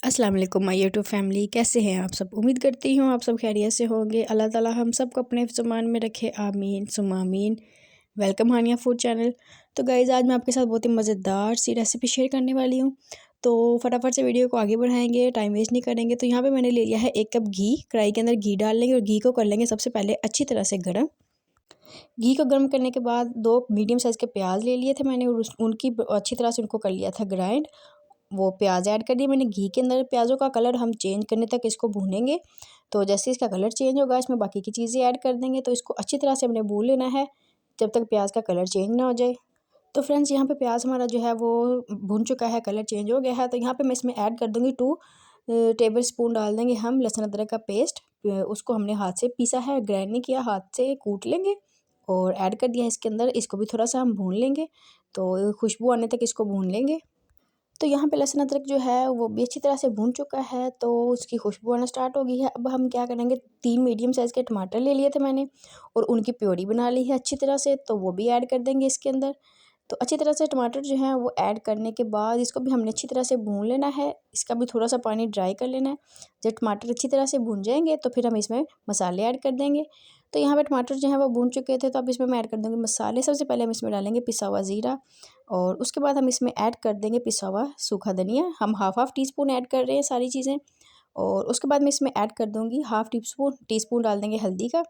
अस्सलाम वालेकुम my YouTube family, कैसे हैं आप सब। उम्मीद करती हूँ आप सब खैरियत से होंगे। अल्लाह ताला हम सबको अपने ज़ुबान में रखे, आमीन सुम्मा आमीन। वेलकम हानिया फूड चैनल। तो गाइज़ आज मैं आपके साथ बहुत ही मज़ेदार सी रेसिपी शेयर करने वाली हूँ। तो फटाफट से वीडियो को आगे बढ़ाएंगे, टाइम वेस्ट नहीं करेंगे। तो यहाँ पे मैंने ले लिया है 1 कप घी। कढ़ाई के अंदर घी डाल लेंगे और घी को कर लेंगे सबसे पहले अच्छी तरह से गर्म। घी को गर्म करने के बाद 2 मीडियम साइज़ के प्याज ले लिए थे मैंने और उनकी अच्छी तरह से उनको कर लिया था ग्राइंड। वो प्याज ऐड कर दिए मैंने घी के अंदर। प्याज़ों का कलर हम चेंज करने तक इसको भूनेंगे। तो जैसे इसका कलर चेंज होगा इसमें बाकी की चीज़ें ऐड कर देंगे। तो इसको अच्छी तरह से हमने भून लेना है जब तक प्याज का कलर चेंज ना हो जाए। तो फ्रेंड्स यहाँ पे प्याज हमारा जो है वो भून चुका है, कलर चेंज हो गया है। तो यहाँ पे मैं इसमें ऐड कर दूँगी 2 टेबल स्पून डाल देंगे हम लहसुन अदरक का पेस्ट। उसको हमने हाथ से पीसा है, ग्राइंड नहीं किया, हाथ से कूट लेंगे और ऐड कर दिया है इसके अंदर। इसको भी थोड़ा सा हम भून लेंगे, तो खुशबू आने तक इसको भून लेंगे। तो यहाँ पे लहसुन अदरक जो है वो भी अच्छी तरह से भून चुका है, तो उसकी खुशबू आना स्टार्ट हो गई है। अब हम क्या करेंगे, 3 मीडियम साइज़ के टमाटर ले लिए थे मैंने और उनकी प्योरी बना ली है अच्छी तरह से, तो वो भी ऐड कर देंगे इसके अंदर। तो अच्छी तरह से टमाटर जो है वो ऐड करने के बाद इसको भी हमने अच्छी तरह से भून लेना है। इसका भी थोड़ा सा पानी ड्राई कर लेना है। जब टमाटर अच्छी तरह से भून जाएंगे तो फिर हम इसमें मसाले ऐड कर देंगे। तो यहाँ पे टमाटर जो है वो भून चुके थे, तो अब इसमें मैं ऐड कर दूँगी मसाले। सबसे पहले हम इसमें डालेंगे पिसा हुआ ज़ीरा और उसके बाद हम इसमें ऐड कर देंगे पिसा हुआ सूखा धनिया। हम हाफ़ टी स्पून ऐड कर रहे हैं सारी चीज़ें। और उसके बाद मैं इसमें ऐड कर दूँगी हाफ़ टी स्पून डाल देंगे हल्दी का।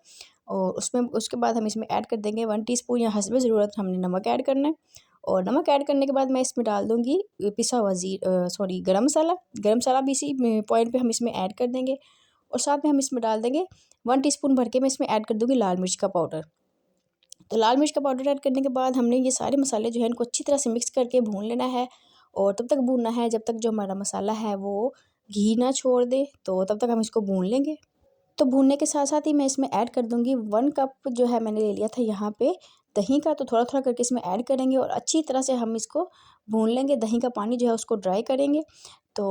और उसमें उसके बाद हम इसमें ऐड कर देंगे 1 टीस्पून या हस्ब ज़रूरत हमने नमक ऐड करना है। और नमक ऐड करने के बाद मैं इसमें डाल दूँगी पिसा हुआ गरम मसाला। गरम मसाला भी इसी पॉइंट पे हम इसमें ऐड कर देंगे। और साथ में हम इसमें डाल देंगे 1 टीस्पून भर के मैं इसमें ऐड कर दूँगी लाल मिर्च का पाउडर। तो लाल मिर्च का पाउडर ऐड करने के बाद हमने ये सारे मसाले जो है इनको अच्छी तरह से मिक्स करके भून लेना है। और तब तक भूनना है जब तक जो हमारा मसाला है वो घी ना छोड़ दे, तो तब तक हम इसको भून लेंगे। तो भूनने के साथ साथ ही मैं इसमें ऐड कर दूँगी 1 कप जो है मैंने ले लिया था यहाँ पे दही का। तो थोड़ा-थोड़ा करके इसमें ऐड करेंगे और अच्छी तरह से हम इसको भून लेंगे। दही का पानी जो है उसको ड्राई करेंगे। तो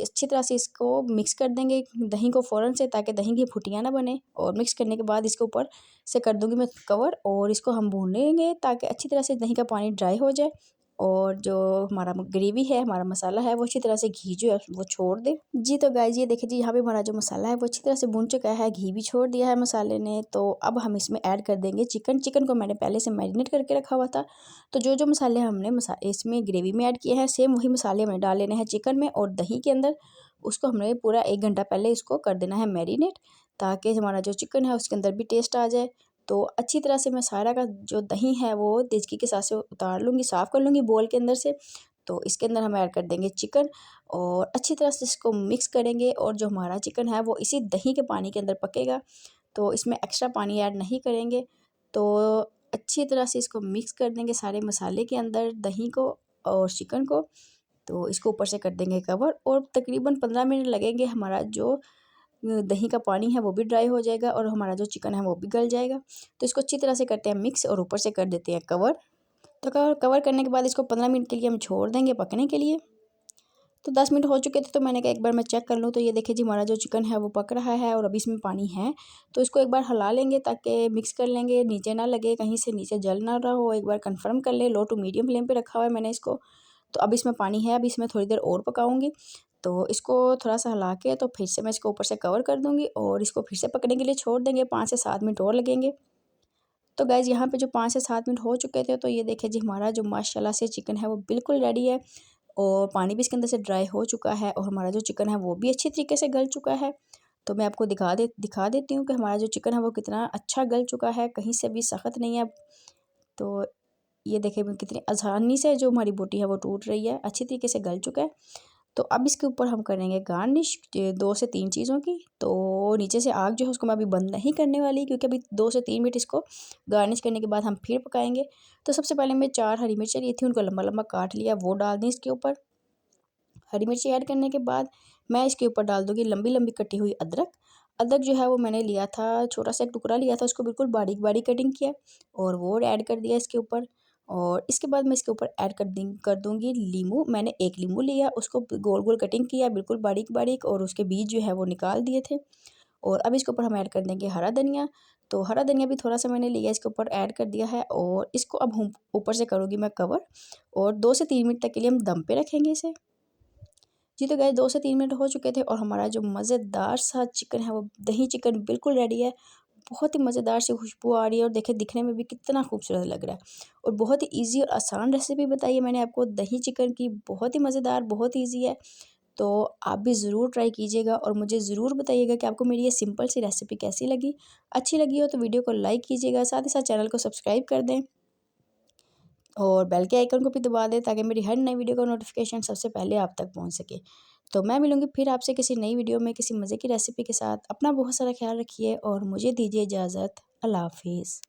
अच्छी तरह से इसको मिक्स कर देंगे दही को फ़ौरन से, ताकि दही की फुटियाँ ना बने। और मिक्स करने के बाद इसके ऊपर से कर दूँगी मैं कवर और इसको हम भूनेंगे ताकि अच्छी तरह से दही का पानी ड्राई हो जाए और जो हमारा ग्रेवी है, हमारा मसाला है, वो अच्छी तरह से घी जो है वो छोड़ दे। जी तो गाइस ये देखिए जी, यहाँ पे हमारा जो मसाला है वो अच्छी तरह से भुन चुका है, घी भी छोड़ दिया है मसाले ने। तो अब हम इसमें ऐड कर देंगे चिकन। चिकन को मैंने पहले से मैरिनेट करके रखा हुआ था। तो जो मसाले हमने इसमें ग्रेवी में ऐड किए हैं, सेम वही मसाले हमें डाल लेने हैं चिकन में और दही के अंदर। उसको हमने पूरा 1 घंटा पहले इसको कर देना है मैरिनेट, ताकि हमारा जो चिकन है उसके अंदर भी टेस्ट आ जाए। तो अच्छी तरह से मैं सारा का जो दही है वो देचकी के साथ से उतार लूँगी, साफ़ कर लूँगी बोल के अंदर से। तो इसके अंदर हम ऐड कर देंगे चिकन और अच्छी तरह से इसको मिक्स करेंगे। और जो हमारा चिकन है वो इसी दही के पानी के अंदर पकेगा, तो इसमें एक्स्ट्रा पानी ऐड नहीं करेंगे। तो अच्छी तरह से इसको मिक्स कर देंगे सारे मसाले के अंदर, दही को और चिकन को। तो इसको ऊपर से कर देंगे कवर और तकरीबन 15 मिनट लगेंगे। हमारा जो दही का पानी है वो भी ड्राई हो जाएगा और हमारा जो चिकन है वो भी गल जाएगा। तो इसको अच्छी तरह से करते हैं मिक्स और ऊपर से कर देते हैं कवर। तो कवर कवर करने के बाद इसको 15 मिनट के लिए हम छोड़ देंगे पकने के लिए। तो 10 मिनट हो चुके थे, तो मैंने कहा एक बार मैं चेक कर लूँ। तो ये देखिए जी, हमारा जो चिकन है वो पक रहा है और अभी इसमें पानी है। तो इसको एक बार हिला लेंगे ताकि मिक्स कर लेंगे, नीचे ना लगे, कहीं से नीचे जल ना रहा हो। एक बार कंफर्म कर लें। लो टू मीडियम फ्लेम पे रखा हुआ है मैंने इसको। तो अब इसमें पानी है, अभी इसमें थोड़ी देर और पकाऊंगी। तो इसको थोड़ा सा हिला के तो फिर से मैं इसको ऊपर से कवर कर दूंगी और इसको फिर से पकने के लिए छोड़ देंगे। 5 से 7 मिनट और लगेंगे। तो गाइज़ यहाँ पे जो 5 से 7 मिनट हो चुके थे, तो ये देखिए जी, हमारा जो माशाल्लाह से चिकन है वो बिल्कुल रेडी है और पानी भी इसके अंदर से ड्राई हो चुका है और हमारा जो चिकन है वो भी अच्छी तरीके से गल चुका है। तो मैं आपको दिखा देती हूँ कि हमारा जो चिकन है वो कितना अच्छा गल चुका है, कहीं से भी सख्त नहीं है। तो ये देखिए कितनी आसानी से जो हमारी बोटी है वो टूट रही है, अच्छी तरीके से गल चुका है। तो अब इसके ऊपर हम करेंगे गार्निश 2 से 3 चीज़ों की। तो नीचे से आग जो है उसको मैं अभी बंद नहीं करने वाली, क्योंकि अभी 2 से 3 मिनट इसको गार्निश करने के बाद हम फिर पकाएंगे। तो सबसे पहले मैं 4 हरी मिर्च ली थी, उनको लंबा लंबा काट लिया, वो डाल दी इसके ऊपर। हरी मिर्ची ऐड करने के बाद मैं इसके ऊपर डाल दूँगी लंबी लंबी कटी हुई अदरक। अदरक जो है वो मैंने लिया था, छोटा सा एक टुकड़ा लिया था, उसको बिल्कुल बारीक बारीक कटिंग किया और वो ऐड कर दिया इसके ऊपर। और इसके बाद मैं इसके ऊपर ऐड कर दूँगी लीमू। मैंने 1 लीमू लिया, उसको गोल गोल कटिंग किया बिल्कुल बारीक बारीक और उसके बीज जो है वो निकाल दिए थे। और अब इसके ऊपर हम ऐड कर देंगे हरा धनिया। तो हरा धनिया भी थोड़ा सा मैंने लिया, इसके ऊपर ऐड कर दिया है और इसको अब हम ऊपर से करूँगी मैं कवर और 2 से 3 मिनट तक के लिए हम दम पे रखेंगे इसे। जी तो गाइस 2 से 3 मिनट हो चुके थे और हमारा जो मज़ेदार सा चिकन है वो दही चिकन बिल्कुल रेडी है। बहुत ही मज़ेदार सी खुशबू आ रही है और देखिए दिखने में भी कितना खूबसूरत लग रहा है। और बहुत ही ईज़ी और आसान रेसिपी बताई है मैंने आपको दही चिकन की, बहुत ही मज़ेदार, बहुत ईज़ी है। तो आप भी ज़रूर ट्राई कीजिएगा और मुझे ज़रूर बताइएगा कि आपको मेरी ये सिंपल सी रेसिपी कैसी लगी। अच्छी लगी हो तो वीडियो को लाइक कीजिएगा, साथ ही साथ चैनल को सब्सक्राइब कर दें और बेल के आइकन को भी दबा दें ताकि मेरी हर नई वीडियो का नोटिफिकेशन सबसे पहले आप तक पहुंच सके। तो मैं मिलूँगी फिर आपसे किसी नई वीडियो में किसी मज़े की रेसिपी के साथ। अपना बहुत सारा ख्याल रखिए और मुझे दीजिए इजाज़त। अल्लाह हाफ़िज़।